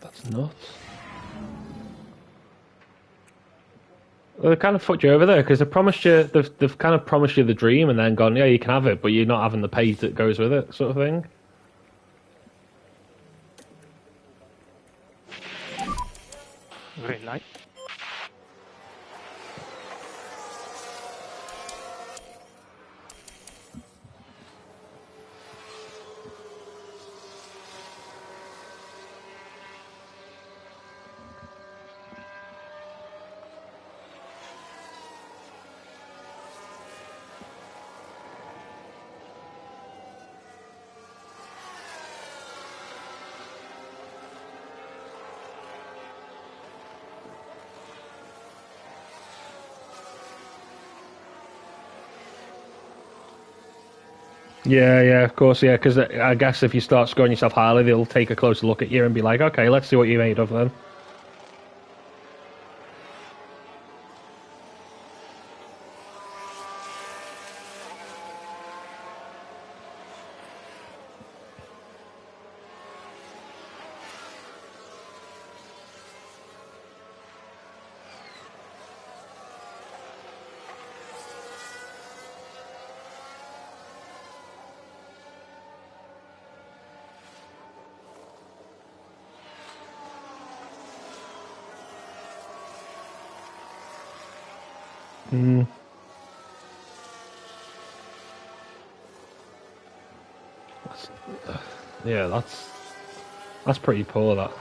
That's nuts. Well, they kind of fucked you over there because they've kind of promised you the dream and then gone, yeah, you can have it, but you're not having the pay that goes with it, sort of thing. Green light. Yeah, of course, yeah, because I guess if you start scoring yourself highly, they'll take a closer look at you and be like, okay, let's see what you're made of then. Mm. Yeah, that's pretty poor, that.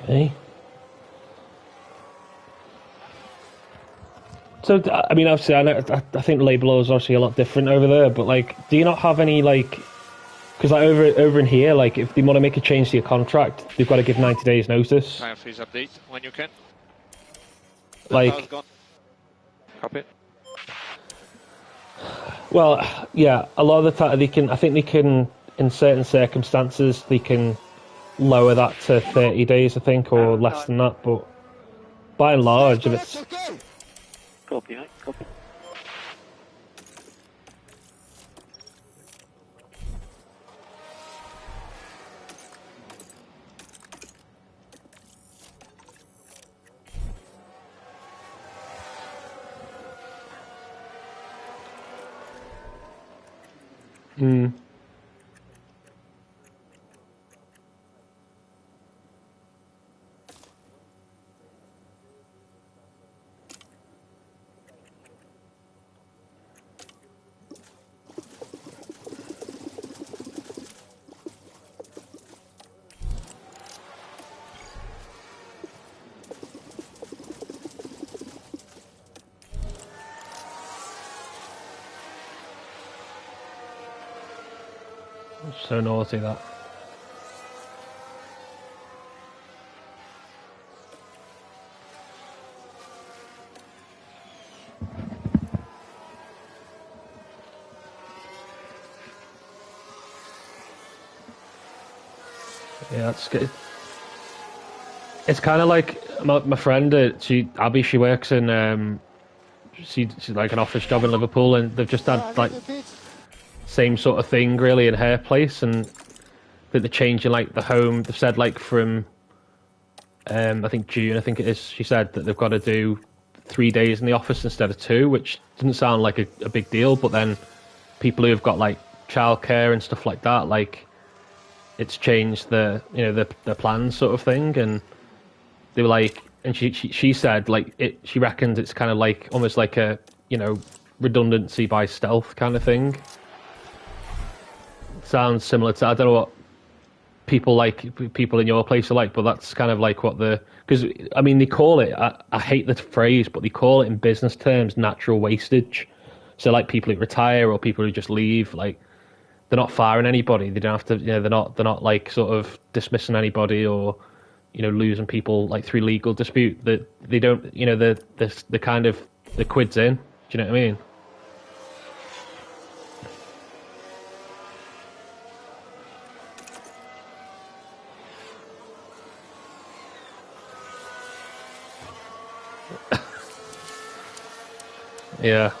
Okay. So, I mean, obviously, I think labour law is obviously a lot different over there, but, like, do you not have any, like... Because, like, over in here, like, if they want to make a change to your contract, they've got to give 90 days notice. Tire freeze update when you can. Like... Copy. Well, yeah, a lot of the time, I think they can, in certain circumstances, they can lower that to 30 days, I think, or less than that, but by and large, if it's... Copy, mate. Copy. Mm. So naughty, that. Yeah, it's good. It's kind of like my friend, Abby, she works in, she's like an office job in Liverpool, and they've just had, like, same sort of thing, really, in her place, and that they're changing, like, the home, they've said, like, from, I think June, I think it is, she said that they've got to do 3 days in the office instead of 2, which doesn't sound like a big deal, but then people who've got, like, childcare and stuff like that, like, it's changed the plans, sort of thing, and they were like, and she said, like, she reckons it's kind of like almost like a, redundancy by stealth kind of thing. Sounds similar to, I don't know what people in your place are like, but that's kind of like what because I mean, they call it, I hate the phrase, but they call it in business terms natural wastage. So, like, people who retire or people who just leave, like, they're not firing anybody. They don't have to, they're not like sort of dismissing anybody or, losing people like through legal dispute. That they don't, the kind of the quid's in. Do you know what I mean? Yeah.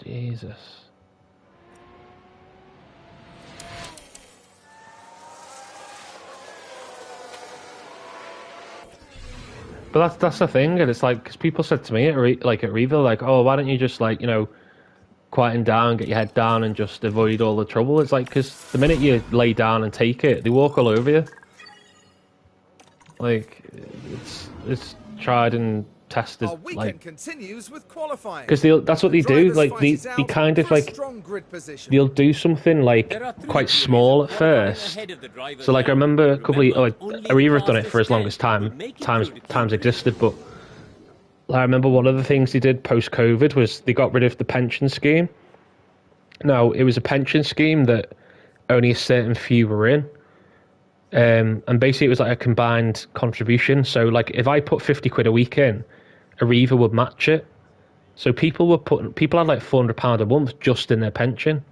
Jesus. But that's the thing, and it's like, because people said to me at Riva, like, oh, why don't you just like, quieten down, get your head down, and just avoid all the trouble? It's like, because the minute you lay down and take it, they walk all over you. Like, it's tried and tested. Our weekend like, continues with qualifying. because that's what they do. Like, they kind of like, they'll do something like quite small at first. So like, I remember a couple of like, Arriva have done it for as long as times existed, but I remember one of the things they did post-COVID was they got rid of the pension scheme. Now, it was a pension scheme that only a certain few were in. And basically it was like a combined contribution. So like if I put 50 quid a week in, Arriva would match it. So people had like £400 a month just in their pension.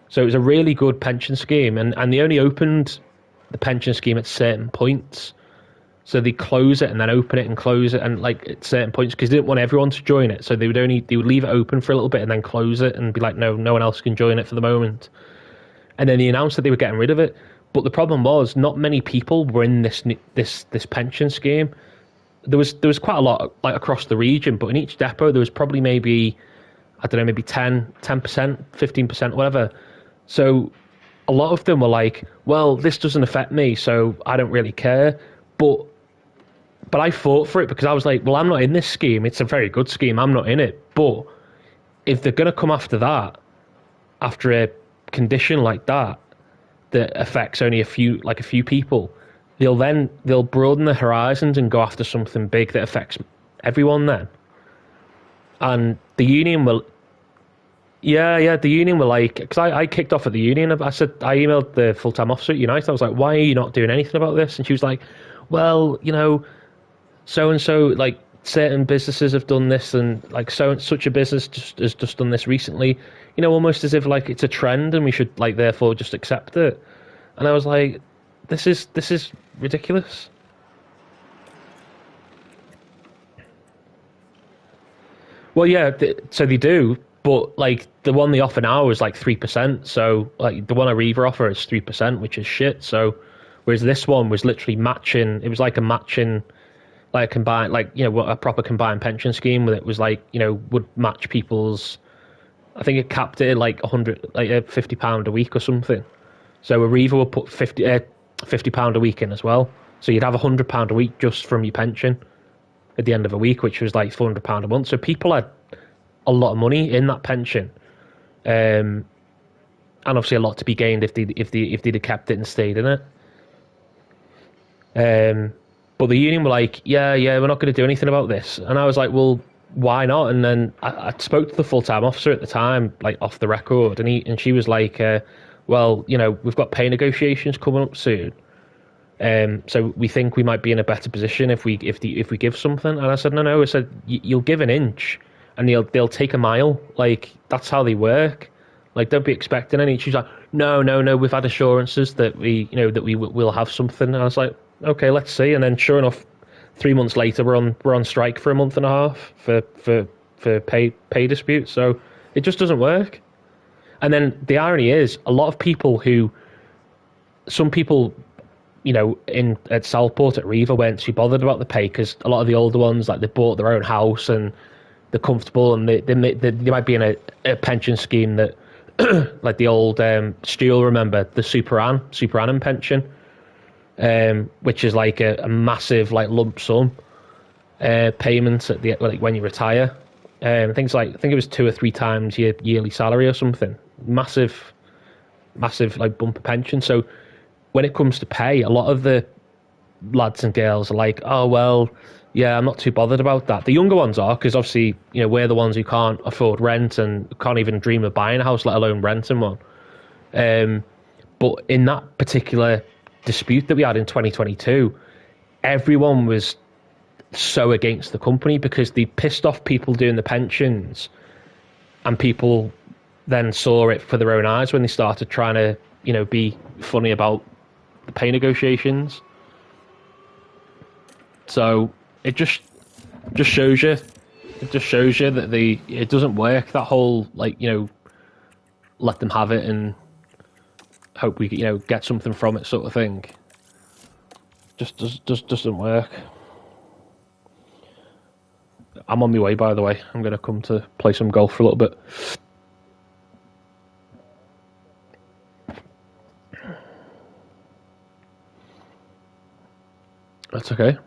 So it was a really good pension scheme, and they only opened the pension scheme at certain points. So they close it and then open it and close it, and like at certain points, because they didn't want everyone to join it. So they would leave it open for a little bit and then close it and be like, no one else can join it for the moment. And then they announced that they were getting rid of it. But the problem was not many people were in this pension scheme. There was quite a lot like across the region, but in each depot there was probably maybe 10%, 15%, whatever. So a lot of them were like, well, this doesn't affect me, so I don't really care. But I fought for it because I was like, well, I'm not in this scheme. It's a very good scheme. I'm not in it. But if they're going to come after that, after a condition like that affects only a few people, they'll broaden the horizons and go after something big that affects everyone then. And the union will, the union were like, because I kicked off at the union. I emailed the full-time officer at United. I was like, why are you not doing anything about this? And she was like, well, so-and-so, like, certain businesses have done this, and like such a business has just done this recently, almost as if like it's a trend and we should like therefore just accept it. And I was like, this is ridiculous. Well, yeah, so they do, but like the one they offer now is like 3%. So like the one Arriva offer is 3%, which is shit. So whereas this one was literally matching, it was like a matching, like a combined, like, a proper combined pension scheme that was like, would match people's, I think it capped it at like £50 a week or something. So Arriva would put £50 a week in as well. So you'd have £100 a week just from your pension at the end of a week, which was like £400 a month. So people had a lot of money in that pension. And obviously a lot to be gained if they'd have kept it and stayed in it. But the union were like, yeah, we're not going to do anything about this. And I was like, well, why not? And then I spoke to the full-time officer at the time, like off the record, and she was like, well, we've got pay negotiations coming up soon. So we think we might be in a better position if we give something. And I said, no. I said, you'll give an inch and they'll take a mile. Like, that's how they work. Like, don't be expecting any. She's like, no, we've had assurances that we will have something. And I was like, okay, let's see. And then sure enough, 3 months later, we're on strike for a month and a half for pay disputes. So it just doesn't work. And then the irony is, a lot of people some people, at Southport at Riva weren't too bothered about the pay, because a lot of the older ones, like, they bought their own house and they're comfortable, and they might be in a pension scheme that, like the old Stu will remember, the Super Annum pension. Which is like a massive like lump sum payment at when you retire. Things like, I think it was 2 or 3 times your yearly salary or something. Massive, massive like bumper pension. So when it comes to pay, a lot of the lads and girls are like, oh well, yeah, I'm not too bothered about that. The younger ones are, because obviously, you know, we're the ones who can't afford rent and can't even dream of buying a house, let alone renting one. But in that particular dispute that we had in 2022, everyone was so against the company because they pissed off people doing the pensions, and people then saw it for their own eyes when they started trying to, you know, be funny about the pay negotiations. So it just shows you, that it doesn't work. That whole, like, you know, let them have it and hope we, you know, get something from it sort of thing. Just doesn't work. I'm on my way, by the way. I'm gonna come to play some golf for a little bit. That's okay.